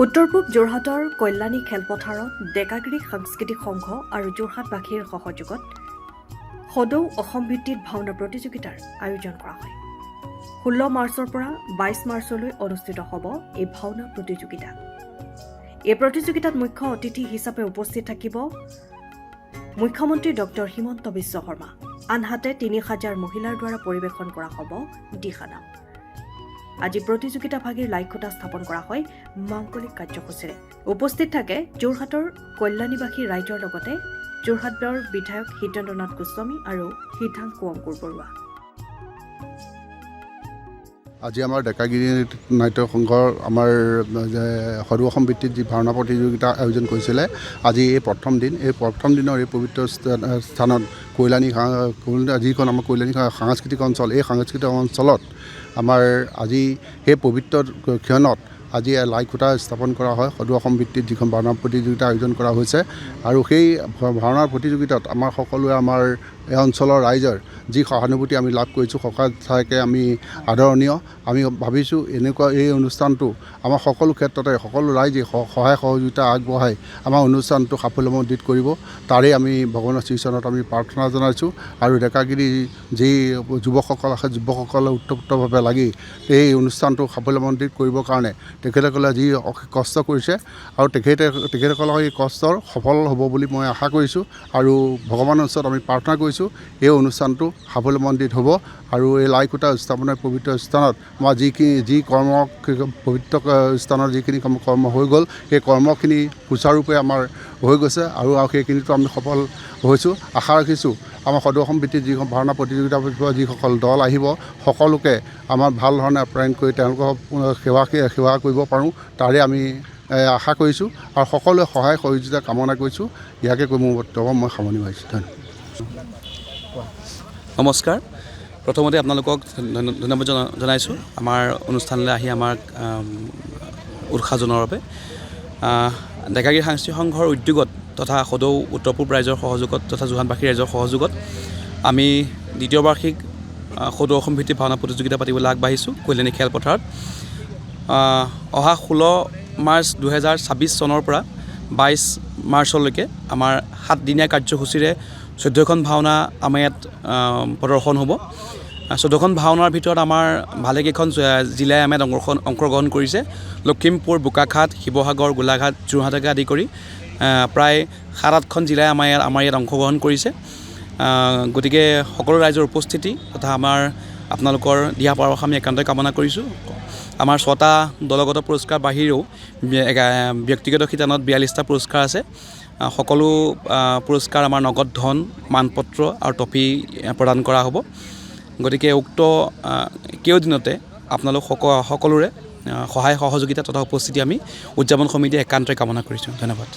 উত্তৰ-পূব যোৰহাটৰ কল্যাণী খেলপথাৰত ডেকাগিৰি সাংস্কৃতিক সংঘ আৰু যোৰহাটবাসীৰ সহযোগত সদৌ অসম ভিত্তিত ভাওনা প্ৰতিযোগিতাৰ আয়োজন কৰা হয়। 16 মাৰ্চৰ পৰা 22 মাৰ্চলৈ অনুষ্ঠিত হ'ব এই ভাওনা প্ৰতিযোগিতা। এই প্ৰতিযোগিতাত মুখ্য অতিথি হিচাপে উপস্থিত থাকিব মুখ্যমন্ত্ৰী ডক্টৰ হিমন্ত বিশ্ব শৰ্মা। আনহাতে 3000 মহিলাৰ দ্বাৰা পৰিৱেশন কৰা হ'ব দিহানাম। আজি প্ৰতিযোগিতাভাগীৰ লাইখুটা স্থাপন কৰা হয় মাংগলিক কাৰ্যসূচীৰে। উপস্থিত থাকে যোৰহাটৰ কল্যাণীবাসী ৰাইজৰ লগতে যোৰহাটৰ বিধায়ক হিতেন্দ্ৰনাথ গোস্বামী আৰু সিদ্ধাংশু অংকুৰ বৰুৱা। আজি আমাৰ ডেকাগিৰি নাট্য সংঘৰ আমাৰ সদৌ অসম ভিত্তিত যি ভাওনা প্ৰতিযোগিতা আয়োজন কৰিছিলে, আজি এই প্ৰথম দিন। এই প্ৰথম দিনৰ এই পবিত্ৰ স্থানত কল্যাণী যিখন আমাৰ কল্যাণী সাংস্কৃতিক অঞ্চল, এই সাংস্কৃতিক অঞ্চলত আমাৰ আজি সেই পবিত্ৰ ক্ষণত আজি লাইখুটা স্থাপন কৰা হয়। সদৌ অসম ভিত্তিত যিখন ভাওনা প্ৰতিযোগিতা আয়োজন কৰা হৈছে, আৰু সেই ভাওনাৰ প্ৰতিযোগিতাত আমাৰ সকলোৱে আমাৰ এই অঞ্চলৰ ৰাইজৰ যি সহানুভূতি আমি লাভ কৰিছোঁ, সঁচাকৈ আমি আদৰণীয়। আমি ভাবিছোঁ এনেকুৱা এই অনুষ্ঠানটো আমাৰ সকলো ক্ষেত্ৰতে সকলো ৰাইজে সহায় সহযোগিতা আগবঢ়াই আমাৰ অনুষ্ঠানটো সাফল্যমণ্ডিত কৰিব, তাৰেই আমি ভগৱানৰ শ্ৰীচৰণত আমি প্ৰাৰ্থনা জনাইছোঁ। আৰু ডেকাগিৰি যি যুৱকসকল আছে, যুৱকসকলে উত্তপ্তভাৱে লাগি এই অনুষ্ঠানটো সাফল্যমণ্ডিত কৰিবৰ কাৰণে তেখেতসকলে যি কষ্ট কৰিছে, আৰু তেখেতসকলৰ এই কষ্টৰ সফল হ'ব বুলি মই আশা কৰিছোঁ, আৰু ভগৱানৰ ওচৰত আমি প্ৰাৰ্থনা কৰিছোঁ এই অনুষ্ঠানটো সাফল্যমণ্ডিত হ'ব। আৰু এই লাইখুটা স্থাপনৰ পবিত্ৰ স্থানত আমাৰ যি কৰ্ম পবিত্ৰ স্থানৰ যিখিনি কৰ্ম হৈ গ'ল, সেই কৰ্মখিনি সুচাৰুৰূপে আমাৰ হৈ গৈছে, আৰু সেইখিনিতো আমি সফল হৈছোঁ। আশা ৰাখিছোঁ আমাৰ সদৌ অসম ভিত্তিত যিখন ভাওনা প্ৰতিযোগিতাৰ যিসকল দল আহিব, সকলোকে আমাৰ ভাল ধৰণে আপ্যায়ন কৰি তেওঁলোকক সেৱা কৰিব পাৰোঁ, তাৰে আমি আশা কৰিছোঁ, আৰু সকলোৱে সহায় সহযোগিতা কামনা কৰিছোঁ। ইয়াকে কৈ মোৰ বক্তব্য মই সামৰণি মাৰিছোঁ। ধন্যবাদ। নমস্কাৰ। প্ৰথমতে আপোনালোকক ধন্যবাদ জনাইছোঁ আমাৰ অনুষ্ঠানলৈ আহি আমাক উৎসাহ জনোৱাৰ বাবে। ডেকাগিৰি সাংস্কৃতিক সংঘৰ উদ্যোগত তথা সদৌ উত্তৰ-পূব ৰাইজৰ সহযোগত তথা যোৰহাটবাসী ৰাইজৰ সহযোগত আমি দ্বিতীয় বাৰ্ষিক সদৌ অসম ভিত্তিক ভাওনা প্ৰতিযোগিতা পাতিবলৈ আগবাঢ়িছোঁ কল্যাণী খেলপথাৰত। অহা 16 মাৰ্চ 2026 চনৰ পৰা 22 মাৰ্চলৈকে আমাৰ 7 দিনীয়া কাৰ্যসূচীৰে 14খন ভাওনা আমাৰ ইয়াত প্ৰদৰ্শন হ'ব। 14খন ভাওনাৰ ভিতৰত আমাৰ ভালেকেইখন জিলাই আমাৰ অংশগ্ৰহণ কৰিছে। লখিমপুৰ, বোকাখাট, শিৱসাগৰ, গোলাঘাট, যোৰহাটকে আদি কৰি প্ৰায় 7-8খন জিলাই আমাৰ ইয়াত অংশগ্ৰহণ কৰিছে। গতিকে সকলো ৰাইজৰ উপস্থিতি তথা আপোনালোকৰ দিহা পৰামৰ্শ আমি একান্তই কামনা কৰিছোঁ। আমাৰ 6টা দলগত পুৰস্কাৰ বাহিৰেও ব্যক্তিগত শিতানত 42টা পুৰস্কাৰ আছে। সকলো পুৰস্কাৰ আমাৰ নগদ ধন, মানপত্ৰ আৰু ট্ৰফি প্ৰদান কৰা হ'ব। গতিকে উক্ত কেইদিনতে আপোনালোক সকলোৰে সহায় সহযোগিতা তথা উপস্থিতি আমি উদযাপন সমিতিয়ে একান্তই কামনা কৰিছোঁ। ধন্যবাদ।